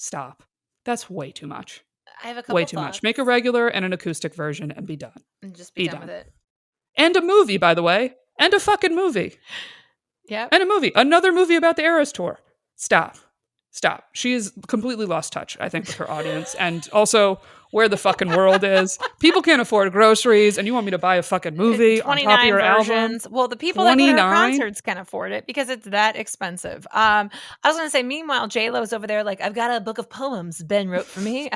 Stop. That's way too much. I have a couple Way too much. Make a regular and an acoustic version and be done. And just be done with it. And a movie, by the way. And a fucking movie. Yep. And a movie. Another movie about the Eras Tour. Stop. She has completely lost touch, I think, with her audience. And also where the fucking world is. People can't afford groceries, and you want me to buy a fucking movie on top of your versions. album? Well, the people that go to her concerts can afford it because it's that expensive. I was going to say, meanwhile, J-Lo's over there like, I've got a book of poems Ben wrote for me.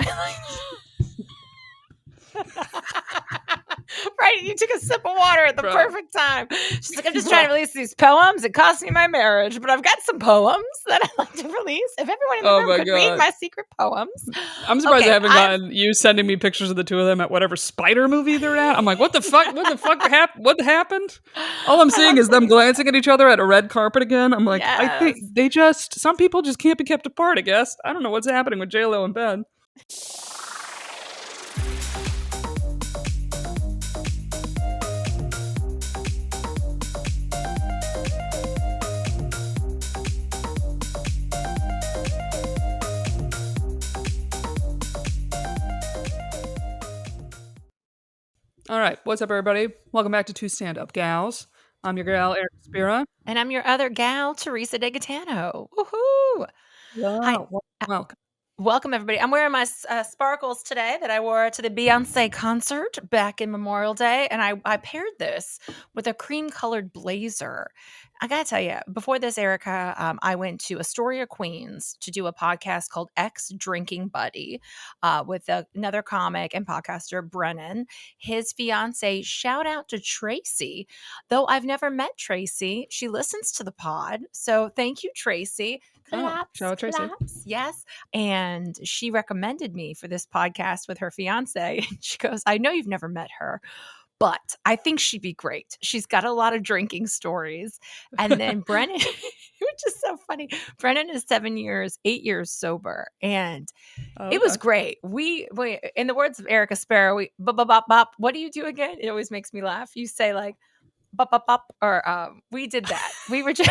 Right, you took a sip of water at the perfect time. She's like, I'm just trying to release these poems. It cost me my marriage, but I've got some poems that I'd like to release. If everyone in the room could read my secret poems. I'm surprised I haven't gotten you sending me pictures of the two of them at whatever spider movie they're at. I'm like, what the fuck? What happened? All I'm seeing is them glancing at each other at a red carpet again. I'm like, I think some people just can't be kept apart, I guess. I don't know what's happening with J-Lo and Ben. All right, what's up, everybody? Welcome back to Two Stand-Up Gals. I'm your gal, Erica Spira. And I'm your other gal, Teresa De Gaetano. Woohoo! Wow. Welcome. Welcome, everybody. I'm wearing my sparkles today that I wore to the Beyonce concert back in Memorial Day, and I paired this with a cream-colored blazer. I gotta tell you, before this, Erica, I went to Astoria, Queens to do a podcast called Ex Drinking Buddy with another comic and podcaster, Brennan. His fiance, shout out to Tracy. Though I've never met Tracy, she listens to the pod. So thank you, Tracy. Claps, shout out Tracy. Claps. Yes. And she recommended me for this podcast with her fiance. And she goes, I know you've never met her, but I think she'd be great. She's got a lot of drinking stories. And then Brennan, which is so funny, Brennan is 8 years sober. And it was great. We, in the words of Erica Sparrow, we bop, bop, bop, bop. What do you do again? It always makes me laugh. You say like, bop, bop, bop, or we did that. We were just...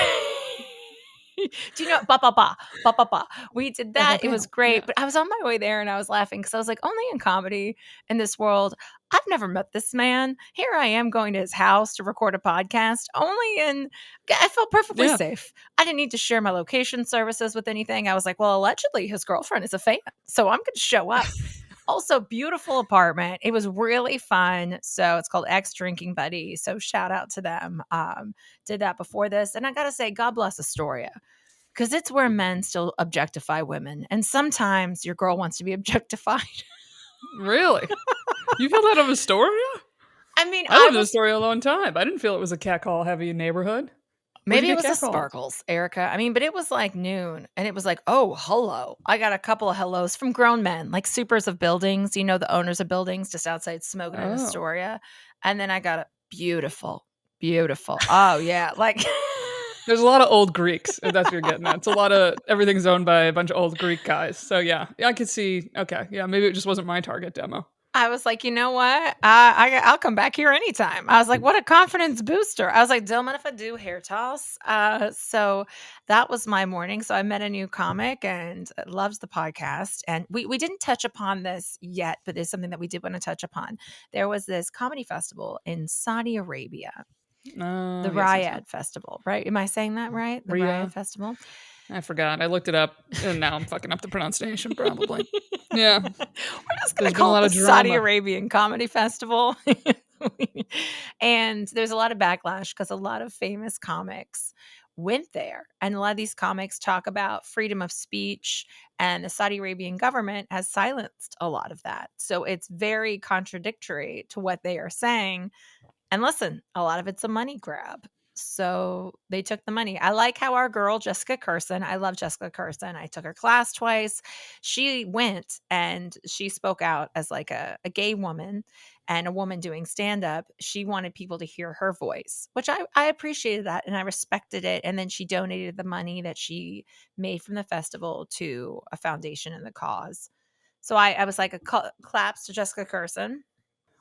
Do you know ba ba ba ba ba ba? We did that. It was great. Yeah. But I was on my way there and I was laughing because I was like, only in comedy in this world. I've never met this man. Here I am going to his house to record a podcast. I felt perfectly safe. I didn't need to share my location services with anything. I was like, well, allegedly his girlfriend is a fan, so I'm going to show up. Also, beautiful apartment. It was really fun. So it's called Ex Drinking Buddy. So shout out to them. Did that before this. And I got to say, God bless Astoria, because it's where men still objectify women. And sometimes your girl wants to be objectified. Really? You feel that of Astoria? I mean, I lived in Astoria a long time. I didn't feel it was a catcall heavy neighborhood. Maybe it was a sparkles, Erica. I mean, but it was like noon and it was like, oh, hello. I got a couple of hellos from grown men, like supers of buildings, you know, the owners of buildings just outside smoking in Astoria. And then I got a beautiful. Oh, yeah. Like there's a lot of old Greeks, if that's what you're getting at. It's a lot of everything's owned by a bunch of old Greek guys. So yeah, I could see. Okay. Yeah. Maybe it just wasn't my target demo. I was like, you know what? I'll come back here anytime. I was like, what a confidence booster. I was like, don't mind if I do hair toss. So that was my morning. So I met a new comic and loves the podcast. And we didn't touch upon this yet, but it's something that we did want to touch upon. There was this comedy festival in Saudi Arabia, the Riyadh Festival, right? Am I saying that right? The Riyadh Festival. I forgot. I looked it up, and now I'm fucking up the pronunciation, probably. Yeah. We're just going to call it the Saudi Arabian Comedy Festival. And there's a lot of backlash because a lot of famous comics went there. And a lot of these comics talk about freedom of speech, and the Saudi Arabian government has silenced a lot of that. So it's very contradictory to what they are saying. And listen, a lot of it's a money grab. So they took the money. I like how our girl, Jessica Curson, I love Jessica Curson. I took her class twice. She went and she spoke out as like a gay woman and a woman doing stand-up. She wanted people to hear her voice, which I appreciated that and I respected it. And then she donated the money that she made from the festival to a foundation in the cause. So I was like, claps to Jessica Curson.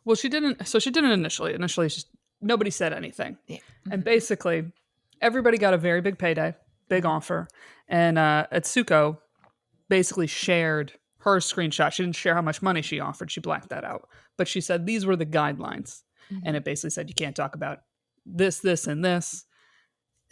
Well, she didn't. So she didn't initially. Initially, nobody said anything. Yeah. Mm-hmm. And basically, everybody got a very big payday, big offer. And Atsuko basically shared her screenshot. She didn't share how much money she offered. She blacked that out. But she said these were the guidelines. And it basically said you can't talk about this, and this.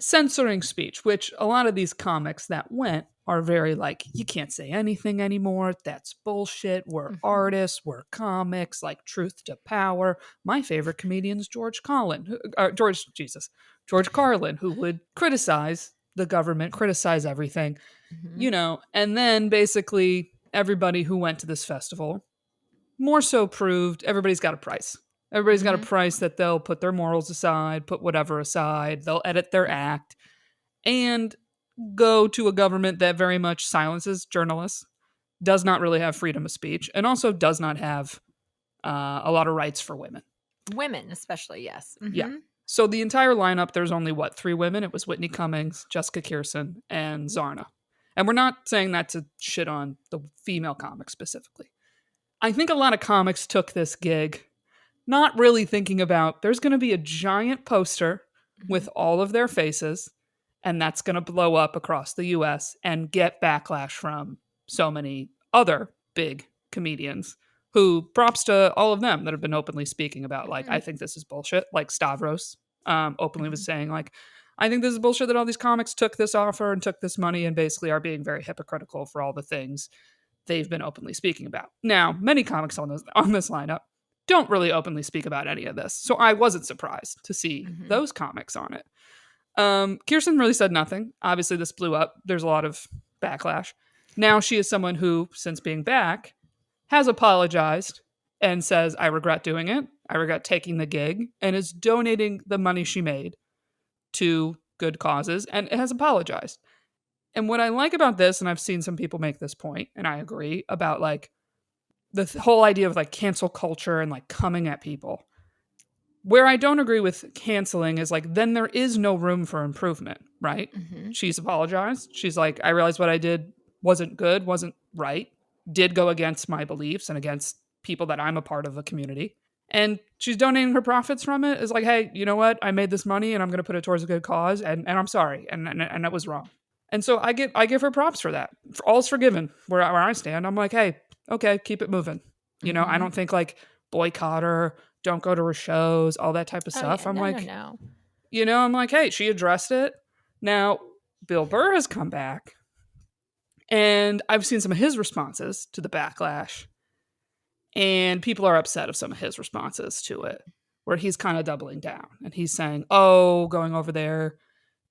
Censoring speech, which a lot of these comics that went are very like, you can't say anything anymore. That's bullshit. We're artists. We're comics. Like, truth to power. My favorite comedian's George Carlin, who would criticize the government, criticize everything, and then basically everybody who went to this festival more so proved everybody's got a price. Everybody's got a price that they'll put their morals aside, put whatever aside, they'll edit their act, and go to a government that very much silences journalists, does not really have freedom of speech, and also does not have a lot of rights for women. Women, especially, yes. Yeah. So the entire lineup, there's only, 3 women? It was Whitney Cummings, Jessica Kirson, and Zarna. And we're not saying that to shit on the female comics specifically. I think a lot of comics took this gig not really thinking about there's going to be a giant poster with all of their faces, and that's going to blow up across the US and get backlash from so many other big comedians who, props to all of them that have been openly speaking about, like, I think this is bullshit. Like Stavros openly was saying, like, I think this is bullshit that all these comics took this offer and took this money and basically are being very hypocritical for all the things they've been openly speaking about. Now, many comics on this lineup don't really openly speak about any of this, so I wasn't surprised to see those comics on it. Kirsten really said nothing. Obviously, this blew up. There's a lot of backlash. Now she is someone who, since being back, has apologized and says, I regret doing it. I regret taking the gig, and is donating the money she made to good causes and has apologized. And what I like about this, and I've seen some people make this point, and I agree, about like the whole idea of like cancel culture and like coming at people. Where I don't agree with canceling is like, then there is no room for improvement, right? She's apologized. She's like, I realized what I did wasn't good, wasn't right, did go against my beliefs and against people that I'm a part of the community. And she's donating her profits from it. Is like, hey, you know what? I made this money and I'm going to put it towards a good cause. And I'm sorry. And that was wrong. And so I give her props for that. All's forgiven where I stand. I'm like, hey, okay, keep it moving. You know, I don't think like boycott her, don't go to her shows, all that type of stuff. Yeah, I'm no. You know, I'm like, hey, she addressed it. Now, Bill Burr has come back, and I've seen some of his responses to the backlash, and people are upset of some of his responses to it, where he's kind of doubling down, and he's saying, oh, going over there,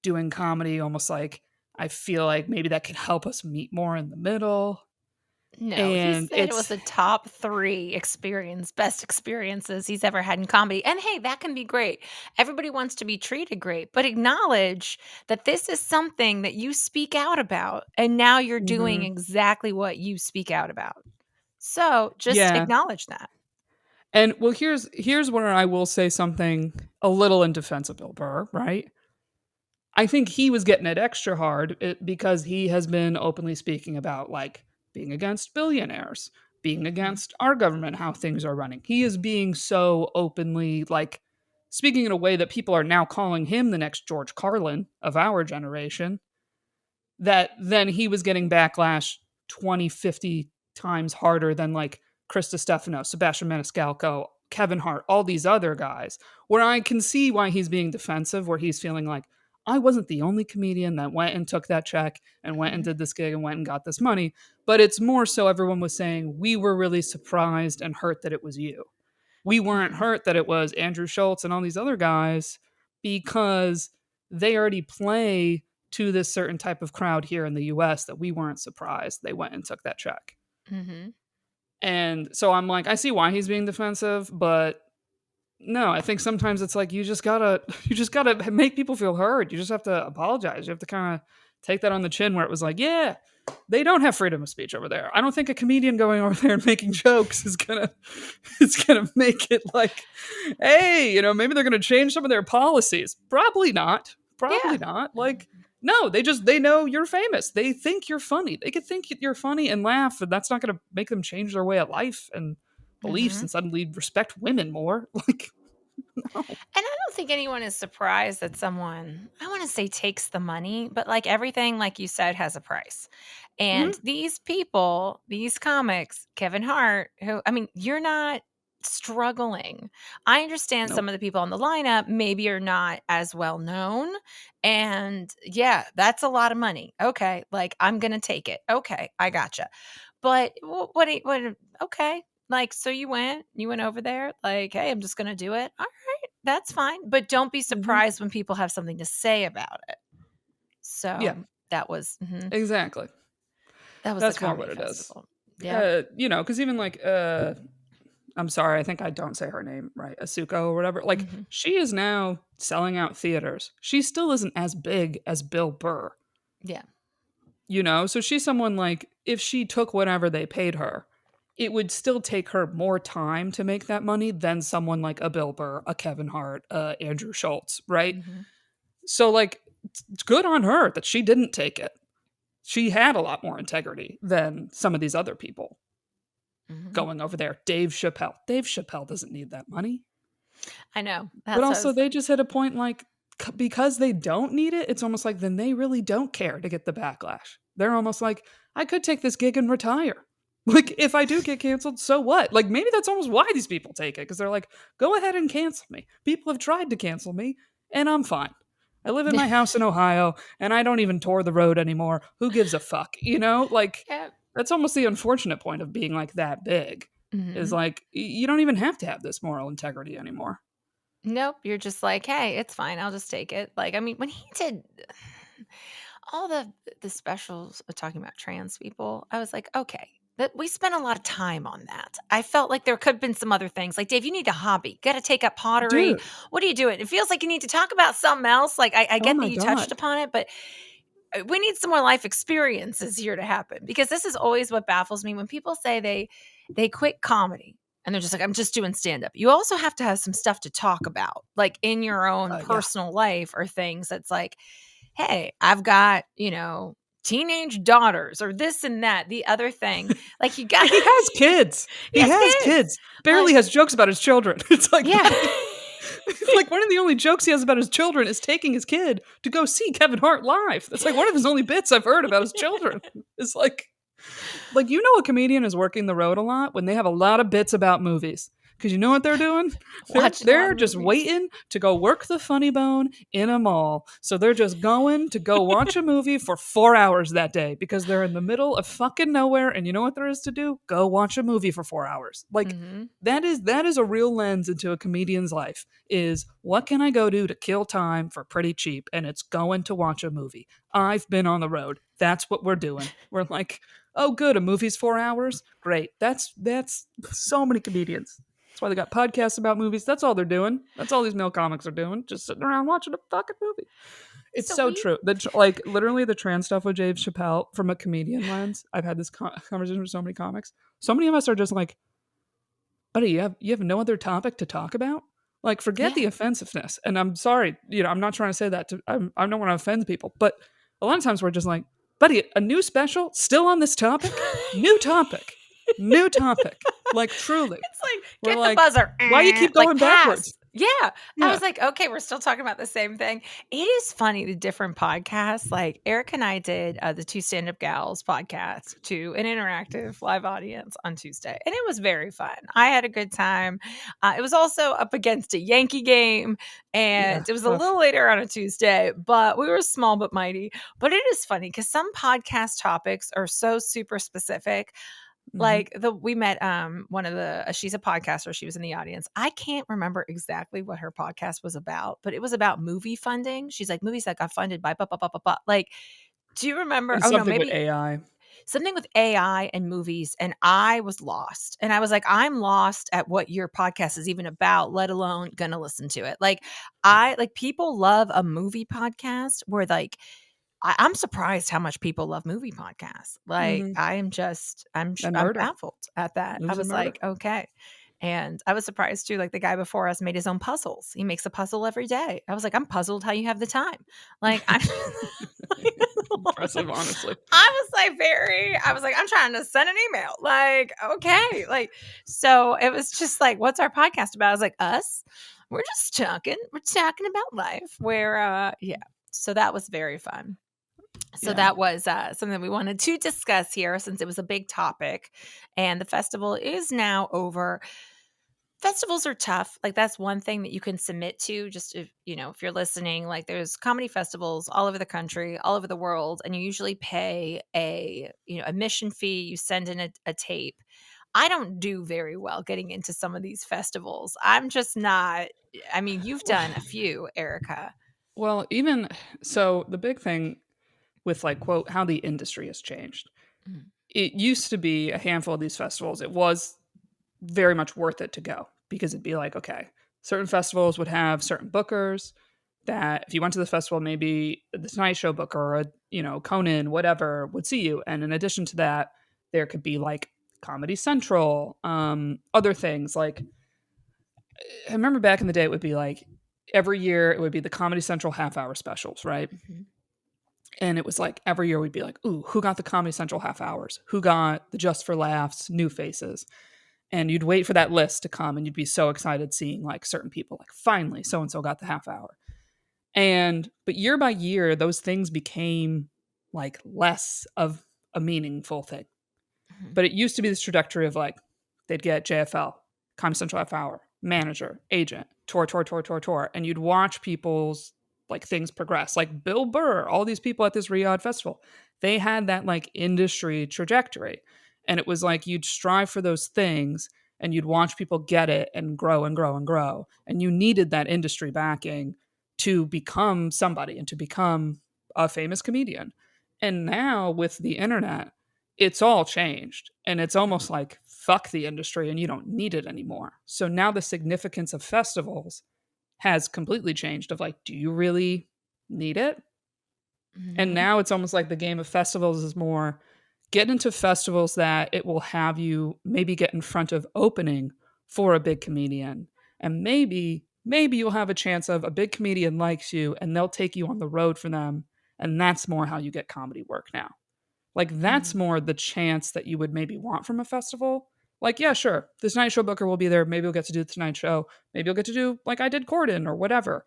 doing comedy, almost like, I feel like maybe that could help us meet more in the middle. No, he said it was the top 3 best experiences he's ever had in comedy. And hey, that can be great. Everybody wants to be treated great, but acknowledge that this is something that you speak out about, and now you're doing exactly what you speak out about. So just acknowledge that. And well, here's where I will say something a little in defense of Bill Burr, right? I think he was getting it extra hard because he has been openly speaking about like being against billionaires, being against our government, how things are running. He is being so openly like speaking in a way that people are now calling him the next George Carlin of our generation, that then he was getting backlash 20, 50 times harder than like Krista Stefano, Sebastian Maniscalco, Kevin Hart, all these other guys, where I can see why he's being defensive, where he's feeling like, I wasn't the only comedian that went and took that check and went and did this gig and went and got this money. But it's more so everyone was saying, we were really surprised and hurt that it was you. We weren't hurt that it was Andrew Schultz and all these other guys, because they already play to this certain type of crowd here in the US that we weren't surprised they went and took that check. And so I'm like, I see why he's being defensive, but no, I think sometimes it's like you just gotta make people feel heard. You just have to apologize. You have to kind of take that on the chin, where it was like, yeah, they don't have freedom of speech over there. I don't think a comedian going over there and making jokes is gonna make it like, hey, you know, maybe they're gonna change some of their policies. Probably not. Like, no, they know you're famous. They think you're funny. They could think you're funny and laugh, and that's not gonna make them change their way of life and beliefs and suddenly respect women more. Like, no. And I don't think anyone is surprised that someone, I want to say, takes the money, but like everything, like you said, has a price. And these people, these comics, Kevin Hart, who, I mean, you're not struggling. I understand Nope. some of the people on the lineup maybe are not as well known. And yeah, that's a lot of money. Okay. Like, I'm going to take it. Okay. I gotcha. But okay. Like, so you went over there, like, hey, I'm just going to do it. All right. That's fine. But don't be surprised when people have something to say about it. Yeah. So that was, Exactly. that was the That's more comedy what it is. festival. Yeah. You know, because even like, I'm sorry, I think I don't say her name right, Asuko or whatever. Like, she is now selling out theaters. She still isn't as big as Bill Burr. Yeah. You know, so she's someone like, if she took whatever they paid her, it would still take her more time to make that money than someone like a Bill Burr, a Kevin Hart, Andrew Schultz, right? So, like, it's good on her that she didn't take it. She had a lot more integrity than some of these other people going over there. Dave Chappelle. Dave Chappelle doesn't need that money. I know. But also, they just hit a point like, because they don't need it, it's almost like then they really don't care to get the backlash. They're almost like, I could take this gig and retire. Like, if I do get canceled, so what? Like, maybe that's almost why these people take it, because they're like, go ahead and cancel me. People have tried to cancel me, and I'm fine. I live in my house in Ohio, and I don't even tour the road anymore. Who gives a fuck? You know, like, that's almost the unfortunate point of being like that big, is like, you don't even have to have this moral integrity anymore. Nope. You're just like, hey, it's fine. I'll just take it. Like, I mean, when he did all the specials talking about trans people, I was like, okay, but we spent a lot of time on that. I felt like there could have been some other things. Like, Dave, you need a hobby. Got to take up pottery. Dude. What are you doing? It feels like you need to talk about something else. Like, I get that you touched upon it, but we need some more life experiences here to happen, because this is always what baffles me when people say they quit comedy and they're just like, I'm just doing stand-up. You also have to have some stuff to talk about, like in your own personal life, or things that's like, hey, I've got, teenage daughters, or this and that, the other thing. Like, he has kids. He has kids. Barely has jokes about his children. It's like, like, one of the only jokes he has about his children is taking his kid to go see Kevin Hart live. That's like one of his only bits I've heard about his children. It's like, you know, a comedian is working the road a lot when they have a lot of bits about movies. Because you know what they're doing? They're just waiting to go work the funny bone in a mall. So they're just going to go watch a movie for 4 hours that day because they're in the middle of fucking nowhere. And you know what there is to do? Go watch a movie for 4 hours. Like, that is a real lens into a comedian's life, is what can I go do to kill time for pretty cheap? And it's going to watch a movie. I've been on the road. That's what we're doing. We're like, oh, good, a movie's 4 hours? Great. That's so many comedians. That's why they got podcasts about movies. That's all they're doing. That's all these male comics are doing. Just sitting around watching a fucking movie. It's so true. Like, literally the trans stuff with Dave Chappelle from a comedian lens. I've had this conversation with so many comics. So many of us are just like, buddy, you have no other topic to talk about? Like, forget the offensiveness. And I'm sorry, I'm not trying to say that I don't want to offend people, but a lot of times we're just like, buddy, a new special still on this topic? New topic. New topic. Like, truly. It's like, get the buzzer. Why you keep going backwards? Yeah. I was like, okay, we're still talking about the same thing. It is funny, the different podcasts. Like, Eric and I did the Twostandupgals podcast to an interactive live audience on Tuesday. And it was very fun. I had a good time. It was also up against a Yankee game. And it was a little later on a Tuesday, but we were small but mighty. But it is funny because some podcast topics are so super specific. Like, we met one of she's a podcaster. She was in the audience. I can't remember exactly what her podcast was about, but it was about movie funding. She's like, movies that got funded by blah, blah, blah, blah, blah. Like, do you remember? With AI. Something with AI and movies. And I was lost. And I was like, I'm lost at what your podcast is even about, let alone gonna listen to it. Like, people love a movie podcast where, like, I'm surprised how much people love movie podcasts. Like, I'm baffled at that. I was like, okay. And I was surprised too. Like, the guy before us made his own puzzles. He makes a puzzle every day. I was like, I'm puzzled how you have the time. Like, I'm impressive, honestly. I was like, I'm trying to send an email. Like, okay. Like, so it was just like, what's our podcast about? I was like, us. We're talking about life. So that was very fun. So that was something we wanted to discuss here since it was a big topic, and the festival is now over. Festivals are tough. Like, that's one thing that you can submit to, just if, if you're listening, like there's comedy festivals all over the country, all over the world, and you usually pay a, admission fee, you send in a tape. I don't do very well getting into some of these festivals. I'm just not. I mean, you've done a few, Erica. Well, even so, the big thing with like quote how the industry has changed. Mhm. It used to be a handful of these festivals. It was very much worth it to go because it'd be like, okay, certain festivals would have certain bookers that if you went to the festival, maybe the Tonight Show booker or Conan, whatever, would see you. And in addition to that, there could be like Comedy Central, other things like I remember back in the day it would be like every year it would be the Comedy Central half hour specials, right? Mhm. And it was like every year we'd be like, ooh, who got the Comedy Central half hours? Who got the Just for Laughs new faces? And you'd wait for that list to come and you'd be so excited seeing like certain people, like finally so and so got the half hour. But year by year, those things became like less of a meaningful thing. Mhm. But it used to be this trajectory of like they'd get JFL, Comedy Central half hour, manager, agent, tour, and you'd watch people's like things progress. Like Bill Burr, all these people at this Riyadh festival, they had that like industry trajectory, and it was like you'd strive for those things, and you'd watch people get it and grow and grow and grow, and you needed that industry backing to become somebody and to become a famous comedian. And now with the internet, it's all changed and it's almost like fuck the industry and you don't need it anymore. So now the significance of festivals has completely changed of like, do you really need it? And Mhm. now it's almost like the game of festivals is more get into festivals that it will have you maybe get in front of opening for a big comedian. And maybe you'll have a chance of a big comedian likes you and they'll take you on the road for them. And that's more how you get comedy work now. Like that's Mhm. more the chance that you would maybe want from a festival. Like, yeah, sure, this Tonight Show booker will be there. Maybe you'll get to do the Tonight Show. Maybe you'll get to do like I did Corden or whatever.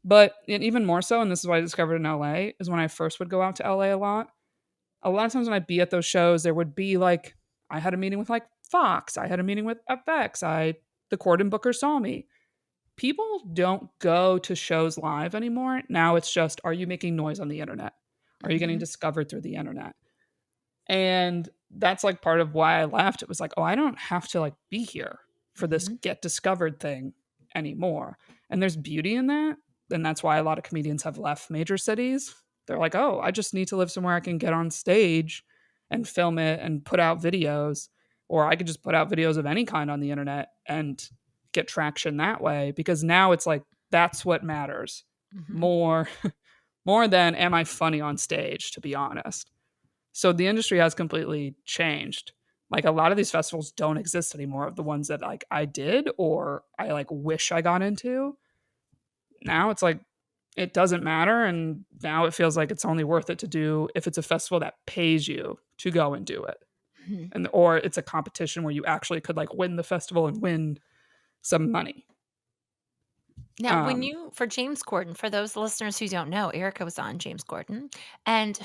But even more so, and this is what I discovered in LA, is when I first would go out to LA a lot. A lot of times when I'd be at those shows, there would be like I had a meeting with like Fox, I had a meeting with FX, the Corden booker saw me. People don't go to shows live anymore. Now it's just, are you making noise on the internet? Are you getting Mhm. discovered through the internet? And that's like part of why I left. It was like, oh, I don't have to like be here for this Mhm. get discovered thing anymore. And there's beauty in that. And that's why a lot of comedians have left major cities. They're like, oh, I just need to live somewhere I can get on stage and film it and put out videos. Or I could just put out videos of any kind on the internet and get traction that way. Because now it's like that's what matters Mhm. more more than am I funny on stage, to be honest. So the industry has completely changed. Like a lot of these festivals don't exist anymore of the ones that like I did or I like wish I got into. Now it's like it doesn't matter and now it feels like it's only worth it to do if it's a festival that pays you to go and do it. Mhm. And or it's a competition where you actually could like win the festival and win some money. Now, Um for James Corden, for those listeners who don't know, Erica was on James Corden. And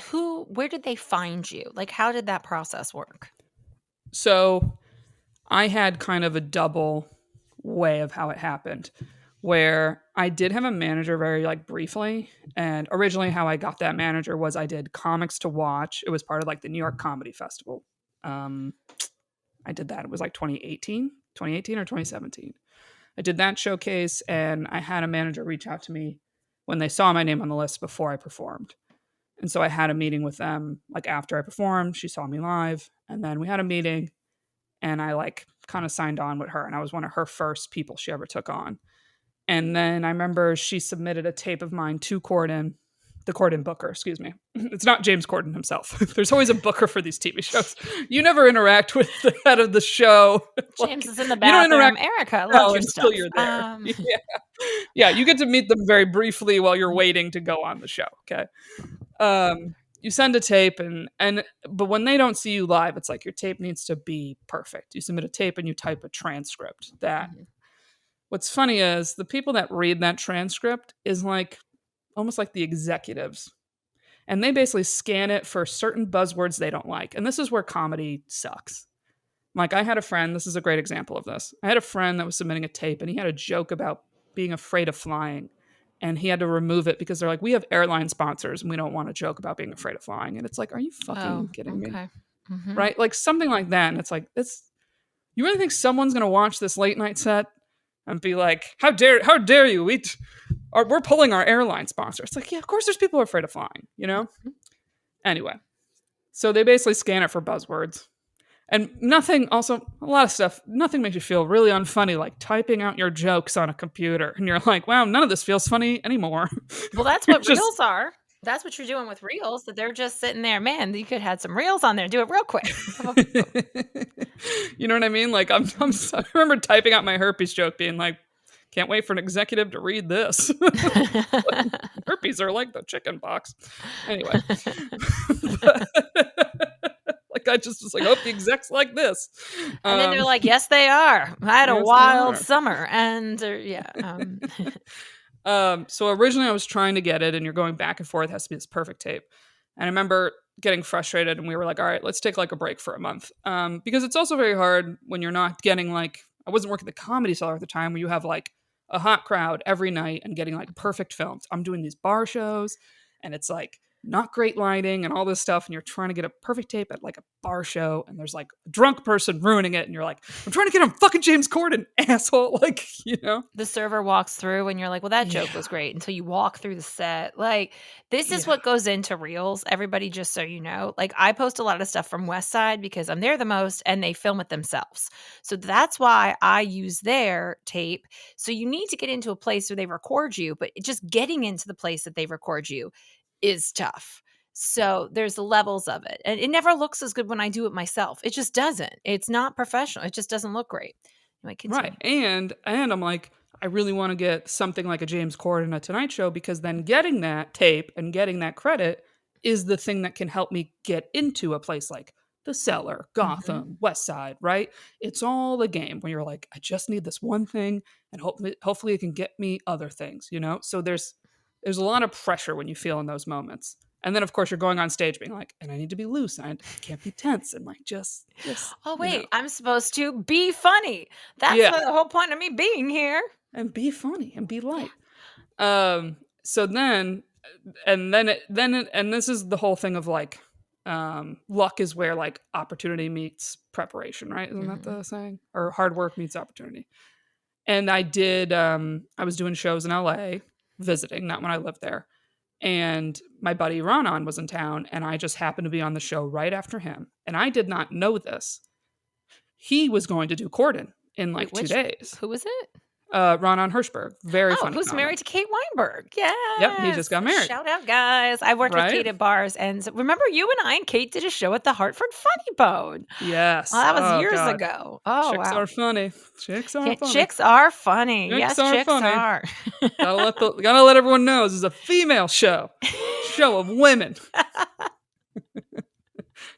where did they find you? Like, how did that process work? so I had kind of a double way of how it happened where I did have a manager very like briefly and originally how I got that manager was I did comics to watch. It was part of like the New York Comedy Festival. Um I did that. It was like 2018 or 2017. I did that showcase and I had a manager reach out to me when they saw my name on the list before I performed. And so I had a meeting with them like after I performed. She saw me live and then we had a meeting and I like kind of signed on with her and I was one of her first people she ever took on. And then I remember she submitted a tape of mine to Corden, the Corden booker, excuse me. It's not James Corden himself. There's always a booker for these TV shows. You never interact with the head of the show. James Like is in the you don't bathroom. interact Erica, I with loved them your until stuff. you're there. Yeah. Yeah, you get to meet them very briefly while you're waiting to go on the show, okay? You send a tape and but when they don't see you live, it's like your tape needs to be perfect. You submit a tape and you type a transcript that Mhm. what's funny is the people that read that transcript is like almost like the executives. And they basically scan it for certain buzzwords they don't like. And this is where comedy sucks. Like, I had a friend, this is a great example of this. I had a friend that was submitting a tape, and he had a joke about being afraid of flying. And he had to remove it because they're like, we have airline sponsors and we don't want to joke about being afraid of flying. And it's like, are you fucking kidding me? Right? Like, something like that. And it's like, you really think someone's going to watch this late night set and be like, how dare you? We're pulling our airline sponsor. It's like, yeah, of course there's people who are afraid of flying, you know? Anyway, so they basically scan it for buzzwords. And nothing, also, a lot of stuff, nothing makes you feel really unfunny like typing out your jokes on a computer. And you're like, wow, none of this feels funny anymore. Well, that's what reels are. That's what you're doing with reels, that they're just sitting there. Man, you could have some reels on there. Do it real quick. You know what I mean? Like, I remember typing out my herpes joke being like, can't wait for an executive to read this. Like, herpes are like the chicken pox. Anyway. Like, I just was like, hope the execs like this. And then they're like, yes, they are. I had a wild summer. And so originally I was trying to get it, and you're going back and forth. It has to be this perfect tape. And I remember getting frustrated, and we were like, all right, let's take like a break for a month. Because it's also very hard when you're not getting like, I wasn't working the Comedy Cellar at the time, where you have like a hot crowd every night and getting like perfect films. I'm doing these bar shows, and it's like not great lighting and all this stuff, and you're trying to get a perfect tape at like a bar show, and there's like a drunk person ruining it, and you're like, I'm trying to get him fucking James Corden, asshole. Like, you know, the server walks through and you're like, well, that joke was great, until you walk through the set. Like, this is what goes into reels, everybody, just so you know. Like, I post a lot of stuff from West Side because I'm there the most, and they film it themselves, so that's why I use their tape. So you need to get into a place where they record you, but just getting into the place that they record you is tough. So there's the levels of it. And it never looks as good when I do it myself. It just doesn't. It's not professional. It just doesn't look great. Right. And I'm like, I really want to get something like a James Corden, a Tonight Show, because then getting that tape and getting that credit is the thing that can help me get into a place like the Cellar, Gotham, West Side, right? It's all the game where you're like, I just need this one thing, and hopefully it can get me other things, you know? So there's a lot of pressure when you feel in those moments. And then, of course, you're going on stage being like, and I need to be loose. I can't be tense. And like, just oh, wait, you know. I'm supposed to be funny. That's the whole point of me being here. And be funny and be light. So then, and this is the whole thing of like, luck is where like opportunity meets preparation, right? Isn't that the saying? Or hard work meets opportunity. And I was doing shows in LA, visiting, not when I lived there. And my buddy Ronan was in town, and I just happened to be on the show right after him. And I did not know this. He was going to do Corden in like 2 days. Who was it? Ronan Hirschberg. Very funny. Who's married to Kate Weinberg. Yeah. Yep, he just got married. Shout out, guys. I worked with Kate at bars. And remember, you and I and Kate did a show at the Hartford Funny Bone. Yes. Well, that was years ago. Oh, chicks are funny. Chicks are funny. Chicks are funny. Chicks are. Gotta let everyone know this is a female show. Show of women.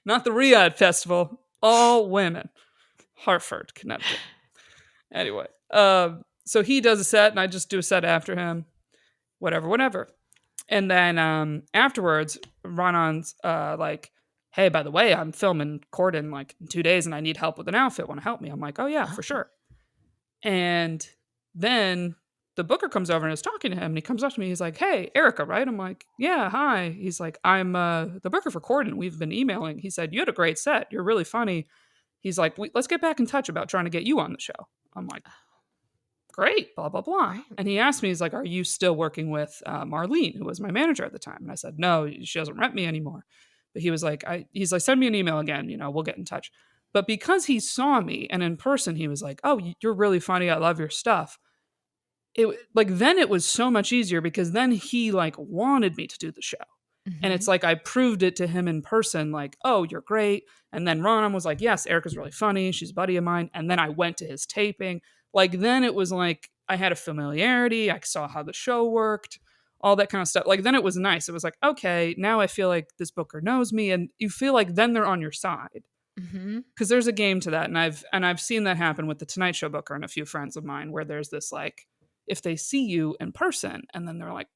Not the Riyadh Festival. All women. Hartford, Connecticut. Anyway. So he does a set, and I just do a set after him. Whatever. And then afterwards, Ronan's like, hey, by the way, I'm filming Corden like in 2 days, and I need help with an outfit. Want to help me? I'm like, oh yeah, for sure. And then the booker comes over and is talking to him, and he comes up to me. He's like, hey, Erica, right? I'm like, yeah, hi. He's like, I'm the booker for Corden. We've been emailing. He said, you had a great set. You're really funny. He's like, let's get back in touch about trying to get you on the show. I'm like, great, blah, blah, blah. And he asked me, he's like, are you still working with Marlene, who was my manager at the time? And I said, no, she doesn't rep me anymore. But he was like, he's like, send me an email again, we'll get in touch. But because he saw me and in person, he was like, oh, you're really funny. I love your stuff. Then it was so much easier because then he like wanted me to do the show. And it's like, I proved it to him in person, like, oh, you're great. And then Ronan was like, yes, Erica's really funny. She's a buddy of mine. And then I went to his taping. Like, then it was like, I had a familiarity. I saw how the show worked, all that kind of stuff. Like, then it was nice. It was like, okay, now I feel like this booker knows me. And you feel like then they're on your side. Because there's a game to that. And I've seen that happen with the Tonight Show booker and a few friends of mine, where there's this like, if they see you in person and then they're like,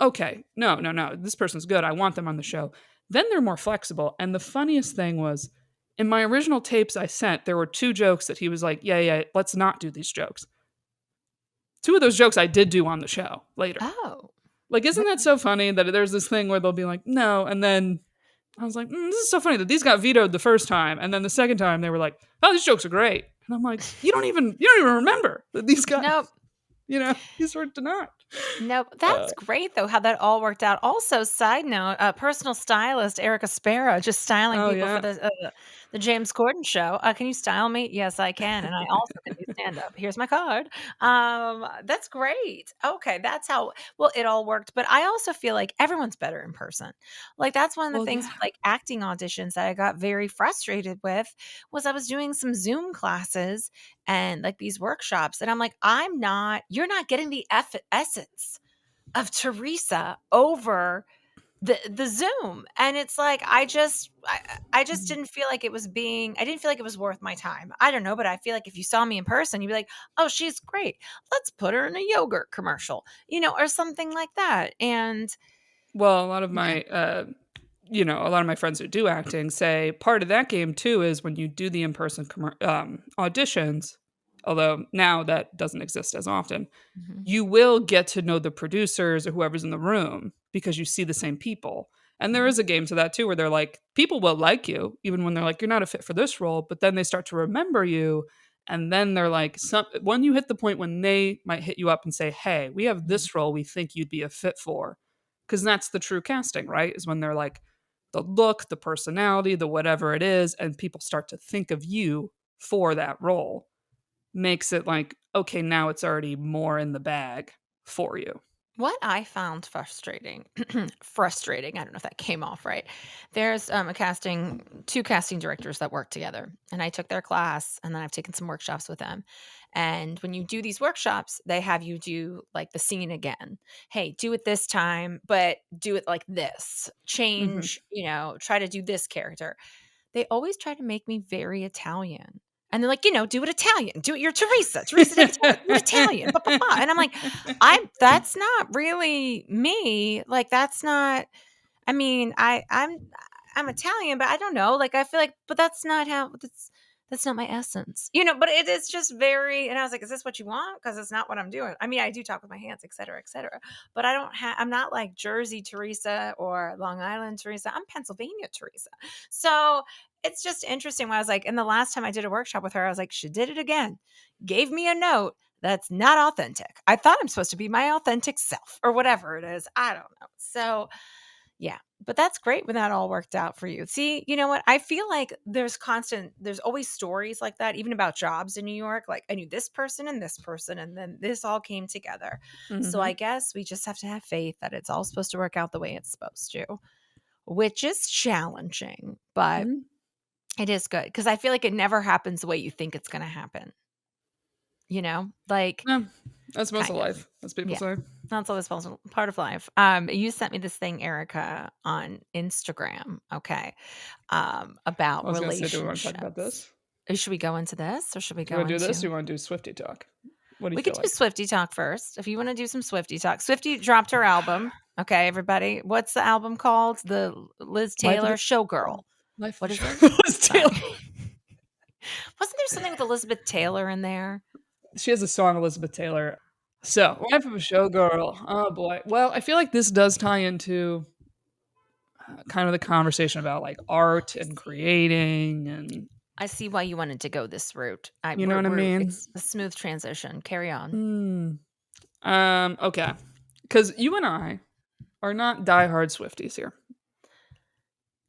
okay, no, this person's good. I want them on the show. Then they're more flexible. And the funniest thing was, in my original tapes I sent, there were 2 jokes that he was like, yeah, let's not do these jokes. 2 of those jokes I did do on the show later. Oh. Like, isn't that so funny that there's this thing where they'll be like, no, and then I was like, this is so funny that these got vetoed the first time, and then the second time they were like, oh, these jokes are great. And I'm like, you don't even remember that these guys, Nope. these were denied. Nope. That's great, though, how that all worked out. Also, side note, personal stylist Erica Sparrow just styling people for the James Corden show. Can you style me? Yes, I can. And I also can do stand-up. Here's my card. That's great. Okay, that's how well it all worked. But I also feel like everyone's better in person. Like, that's one of the things with, like, acting auditions that I got very frustrated with was I was doing some Zoom classes and, like, these workshops, and I'm like, you're not getting the essence of Teresa over the Zoom. And it's like, I just didn't feel like it was I didn't feel like it was worth my time. I don't know, but I feel like if you saw me in person, you'd be like, oh, she's great. Let's put her in a yogurt commercial, or something like that. And well, a lot of my friends who do acting say part of that game too is when you do the in-person auditions, although now that doesn't exist as often, you will get to know the producers or whoever's in the room because you see the same people. And there is a game to that too, where they're like, people will like you, even when they're like, you're not a fit for this role, but then they start to remember you. And then they're like, when you hit the point when they might hit you up and say, hey, we have this role we think you'd be a fit for. Because that's the true casting, right? Is when they're like, the look, the personality, the whatever it is, and people start to think of you for that role. Makes it like, okay, now it's already more in the bag for you. What I found frustrating, I don't know if that came off right. There's two casting directors that work together, and I took their class, and then I've taken some workshops with them. And when you do these workshops, they have you do like the scene again. Hey, do it this time, but do it like this. Change, try to do this character. They always try to make me very Italian. And they're like, do it Italian. Do it. You're Teresa. Teresa did do it Italian. Bah, bah, bah. And I'm like, that's not really me. Like, that's not. I mean, I'm Italian, but I don't know. Like, I feel like, but that's not how. That's not my essence, But it is just very. And I was like, is this what you want? Because it's not what I'm doing. I mean, I do talk with my hands, et cetera, et cetera. But I don't have. I'm not like Jersey Teresa or Long Island Teresa. I'm Pennsylvania Teresa. So it's just interesting when I was like, and the last time I did a workshop with her, I was like, she did it again, gave me a note that's not authentic. I thought I'm supposed to be my authentic self or whatever it is. I don't know. So yeah, but that's great when that all worked out for you. See, you know what? I feel like there's always stories like that, even about jobs in New York. Like I knew this person, and then this all came together. So I guess we just have to have faith that it's all supposed to work out the way it's supposed to, which is challenging, but it is good because I feel like it never happens the way you think it's going to happen. Like that's most of life, as people say. That's always part of life. You sent me this thing, Erica, on Instagram. Okay, about relationships. Do we want to talk about this? Should we go into this, or should we go into this? Or you want to do Swiftie talk? What do you We could do Swiftie talk first. If you want to do some Swiftie talk. Swiftie dropped her album. Okay, everybody. What's the album called? The Liz Taylor Showgirl. What is it? Liz Taylor. Wasn't there something with Elizabeth Taylor in there? She has a song, Elizabeth Taylor. So, Life of a Showgirl. Oh boy. Well, I feel like this does tie into kind of the conversation about like art and creating, and I see why you wanted to go this route. You know what I mean? It's a smooth transition. Carry on. Okay. Because you and I are not diehard Swifties here.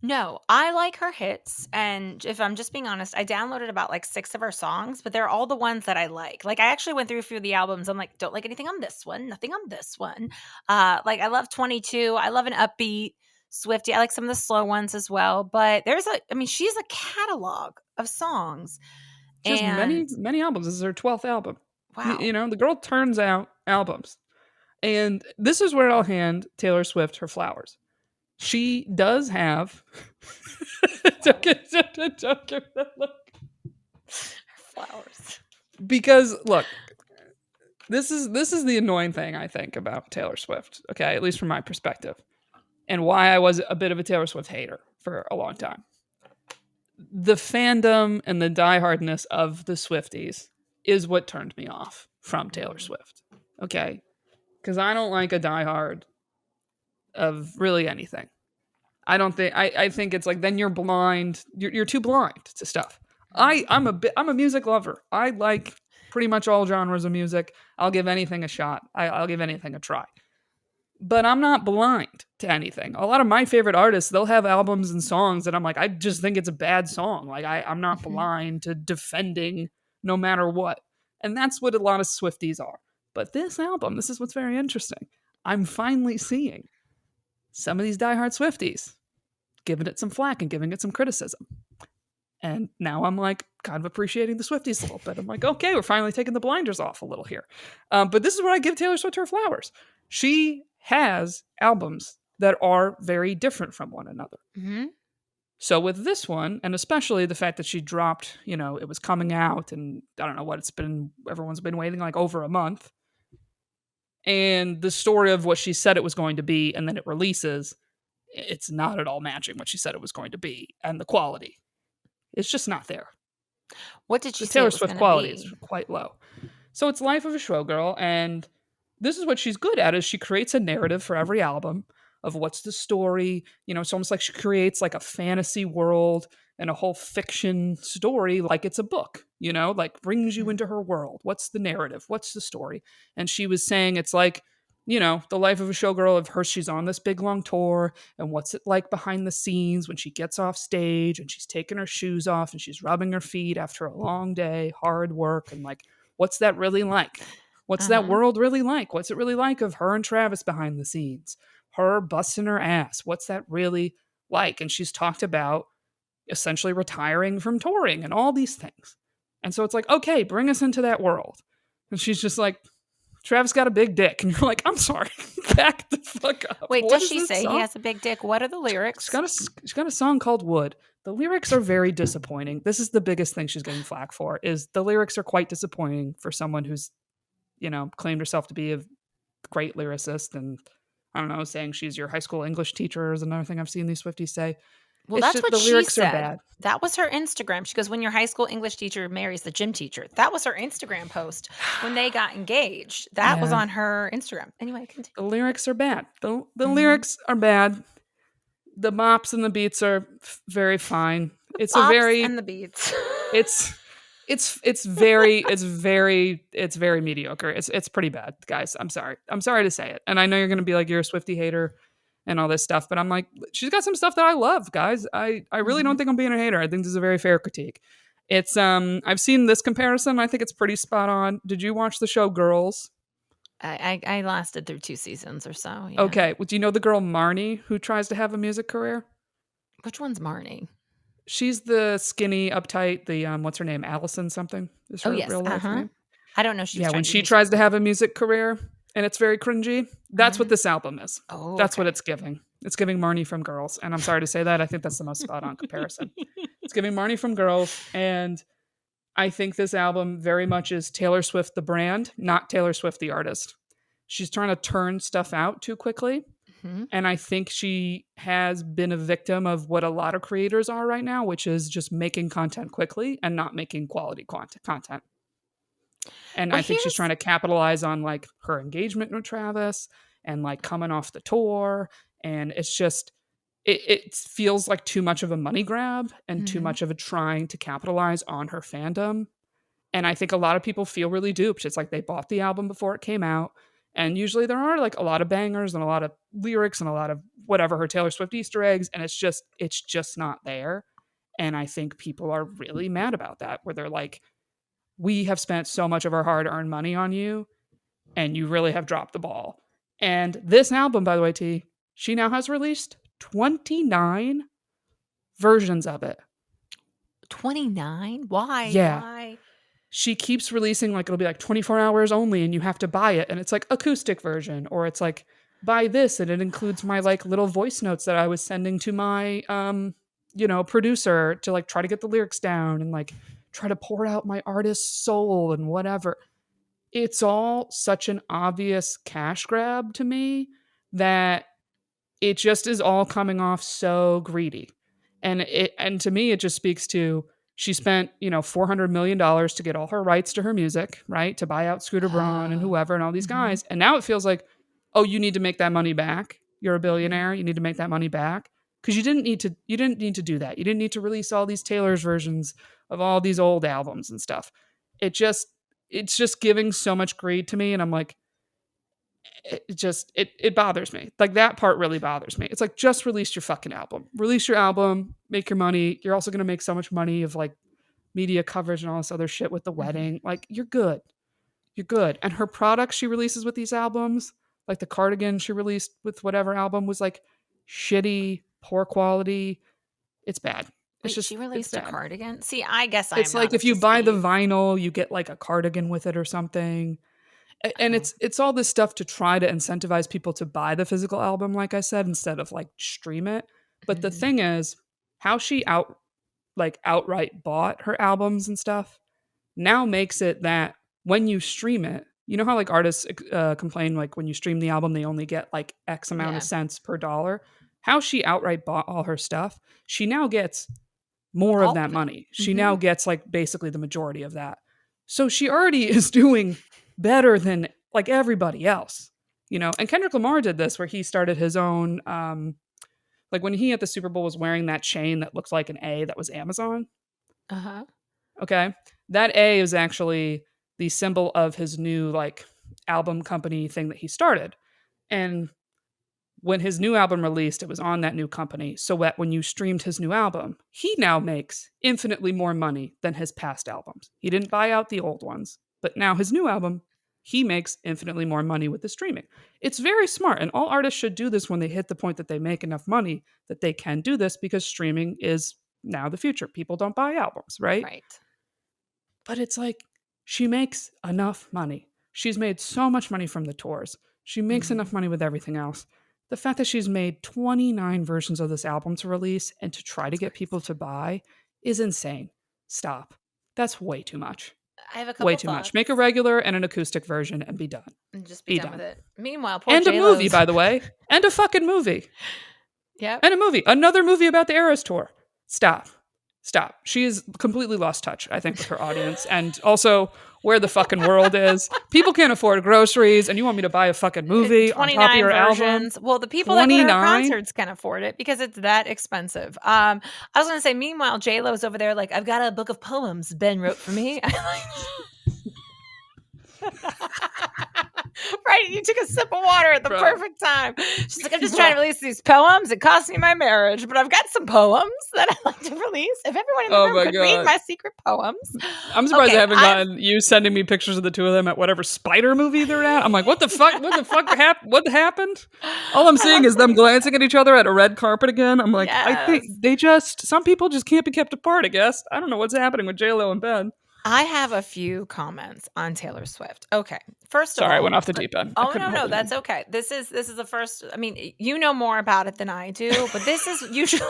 No, I like her hits. And if I'm just being honest, I downloaded about like 6 of her songs, but they're all the ones that I like. Like I actually went through a few of the albums. I'm like, don't like anything on this one, nothing on this one. Like I love 22. I love an upbeat Swiftie. I like some of the slow ones as well. But she's a catalog of songs. She has many, many albums. This is her 12th album. Wow. The girl turns out albums. And this is where I'll hand Taylor Swift her flowers. She does have don't give that look. Flowers. Because look, This is the annoying thing I think about Taylor Swift, okay, at least from my perspective, and why I was a bit of a Taylor Swift hater for a long time. The fandom and the diehardness of the Swifties is what turned me off from Taylor Swift, okay? Because I don't like a diehard of really anything. I think it's like then you're blind. You're too blind to stuff. I'm a music lover. I like pretty much all genres of music. I'll give anything a shot. I'll give anything a try. But I'm not blind to anything. A lot of my favorite artists, they'll have albums and songs that I'm like, I just think it's a bad song. Like I'm not blind to defending no matter what. And that's what a lot of Swifties are. But this album, this is what's very interesting. I'm finally seeing some of these diehard Swifties giving it some flack and giving it some criticism. And now I'm like kind of appreciating the Swifties a little bit. I'm like, okay, we're finally taking the blinders off a little here. But this is where I give Taylor Swift her flowers. She has albums that are very different from one another. Mm-hmm. So with this one, and especially the fact that she dropped, it was coming out and I don't know what it's been, everyone's been waiting like over a month. And the story of what she said it was going to be and then it releases, it's not at all matching what she said it was going to be. And the quality, it's just not there. What did she the say? Taylor Swift quality is quite low. So it's Life of a Showgirl, and this is what she's good at: is she creates a narrative for every album of what's the story. It's almost like she creates like a fantasy world and a whole fiction story, like it's a book. Like brings you into her world. What's the narrative? What's the story? And she was saying it's like, the life of a showgirl of her. She's on this big long tour, and what's it like behind the scenes when she gets off stage and she's taking her shoes off and she's rubbing her feet after a long day, hard work, and like, what's that really like? What's that world really like? What's it really like of her and Travis behind the scenes? Her busting her ass. What's that really like? And she's talked about essentially retiring from touring and all these things. And so it's like, okay, bring us into that world. And she's just like, Travis got a big dick. And you're like, I'm sorry. Back the fuck up. Wait, does she say he has a big dick? What are the lyrics? She's got a song called Wood. The lyrics are very disappointing. This is the biggest thing she's getting flack for, is the lyrics are quite disappointing for someone who's, claimed herself to be a great lyricist. And I don't know, saying she's your high school English teacher is another thing I've seen these Swifties say. Well, that's what she said. That was her Instagram. She goes, when your high school English teacher marries the gym teacher. That was her Instagram post when they got engaged. That was on her Instagram. Anyway, continue. The lyrics are bad. The lyrics are bad. The bops and the beats are very fine. It's a very and the beats. it's very mediocre. It's pretty bad, guys. I'm sorry to say it. And I know you're gonna be like, you're a Swiftie hater and all this stuff, but I'm like, she's got some stuff that I love, guys. I really don't think I'm being a hater. I think this is a very fair critique. It's I've seen this comparison. I think it's pretty spot on. Did you watch the show Girls? I lasted through 2 seasons or so. Yeah. Okay. Well, do you know the girl Marnie who tries to have a music career? Which one's Marnie? She's the skinny, uptight, the what's her name? Allison something is her real life name. I don't know. When she tries to have a music career and it's very cringy, that's what this album is. Oh, that's what it's giving. It's giving Marnie from Girls. And I'm sorry to say that. I think that's the most spot on comparison. It's giving Marnie from Girls. And I think this album very much is Taylor Swift the brand, not Taylor Swift the artist. She's trying to turn stuff out too quickly. And I think she has been a victim of what a lot of creators are right now, which is just making content quickly and not making quality content. And I think she's trying to capitalize on like her engagement with Travis and like coming off the tour. And it's just, it feels like too much of a money grab and too much of a trying to capitalize on her fandom. And I think a lot of people feel really duped. It's like they bought the album before it came out. And usually there are like a lot of bangers and a lot of lyrics and a lot of whatever, her Taylor Swift Easter eggs. And it's just not there. And I think people are really mad about that, where they're like, we have spent so much of our hard-earned money on you, and you really have dropped the ball. And this album, by the way, T, she now has released 29 versions of it. 29? Why? Yeah. Why? She keeps releasing, like, it'll be like 24 hours only, and you have to buy it. And it's like acoustic version, or it's like, buy this, and it includes my like little voice notes that I was sending to my, producer to like try to get the lyrics down and like try to pour out my artist's soul and whatever. it's all such an obvious cash grab to me that it just is all coming off so greedy. And to me it just speaks to she spent, $400 million to get all her rights to her music, right? To buy out Scooter Braun and whoever and all these Mhm. guys. And now it feels like, oh, you need to make that money back. You're a Mhm. billionaire. You need to make that money back. Because you didn't need to do that. You didn't need to release all these Taylor's versions of all these old albums and stuff. It's just giving so much greed to me. And I'm like, it bothers me. Like that part really bothers me. It's like, just release your fucking album. Release your album, make your money. You're also gonna make so much money of like media coverage and all this other shit with the Mhm. wedding. Like you're good. You're good. And her products she releases with these albums, like the cardigan she released with whatever album was like shitty, poor quality. It's bad. Wait, she It's released a bad. cardigan? See, I guess I am It's like not up if to you buy the speed. vinyl, you get like a cardigan with it or something. And Oh. it's all this stuff to try to incentivize people to buy the physical album, like I said, instead of like stream it. But the Mhm. thing is, how she outright bought her albums and stuff now makes it that when you stream it, you know how like artists complain like when you stream the album they only get like X amount of Yeah. cents per dollar. How she outright bought all her stuff, she now gets more of All that of it. money. She Mhm. now gets like basically the majority of that. So she already is doing better than like everybody else, And Kendrick Lamar did this where he started his own like when he at the Super Bowl was wearing that chain that looked like an A that was Amazon. Uh-huh. Okay. That A is actually the symbol of his new like album company thing that he started. And when his new album released, it was on that new company. So that when you streamed his new album, he now makes infinitely more money than his past albums. He didn't buy out the old ones, but now his new album, he makes infinitely more money with the streaming. It's very smart, and all artists should do this when they hit the point that they make enough money that they can do this because streaming is now the future. People don't buy albums, right? Right. But it's like she makes enough money. She's made so much money from the tours. She makes Mhm. enough money with everything else. The fact that she's made 29 versions of this album to release and to try to That's get crazy. people to buy is insane. Stop. That's way too much. I have a Way couple too much. thoughts Make a regular and an acoustic version and be done. and just be Be done with done. it. Meanwhile, poor And a movie, J-Lo's. by the way. And a fucking movie. Yep. And a movie. Another movie about the Eras Tour. Stop. Stop. She has completely lost touch, I think, with her audience and also where the fucking world is. People can't afford groceries, and you want me to buy a fucking movie on top of 29 your album? versions. Well, the people that go to her 29? concerts can afford it because it's that expensive. I was gonna say, meanwhile, J-Lo's over there like, I've got a book of poems Ben wrote for me. Right, you took a sip of water at the Bro. perfect time. She's like, I'm just trying to release these poems. It cost me my marriage, but I've got some poems that I'd like to release. If everyone in the room could read my secret poems. I'm surprised I haven't gotten you sending me pictures of the two of them at whatever spider movie they're at. I'm like, what the fuck? What happened? All I'm seeing is them glancing at each other at a red carpet again. I'm like, I think some people just can't be kept apart, I guess. I don't know what's happening with J-Lo and Ben. I have a few comments on Taylor Swift. Okay. First of all, Sorry, I went off the deep end. Oh, no, that's okay. This is the first, I mean, you know more about it than I do, but this is usually,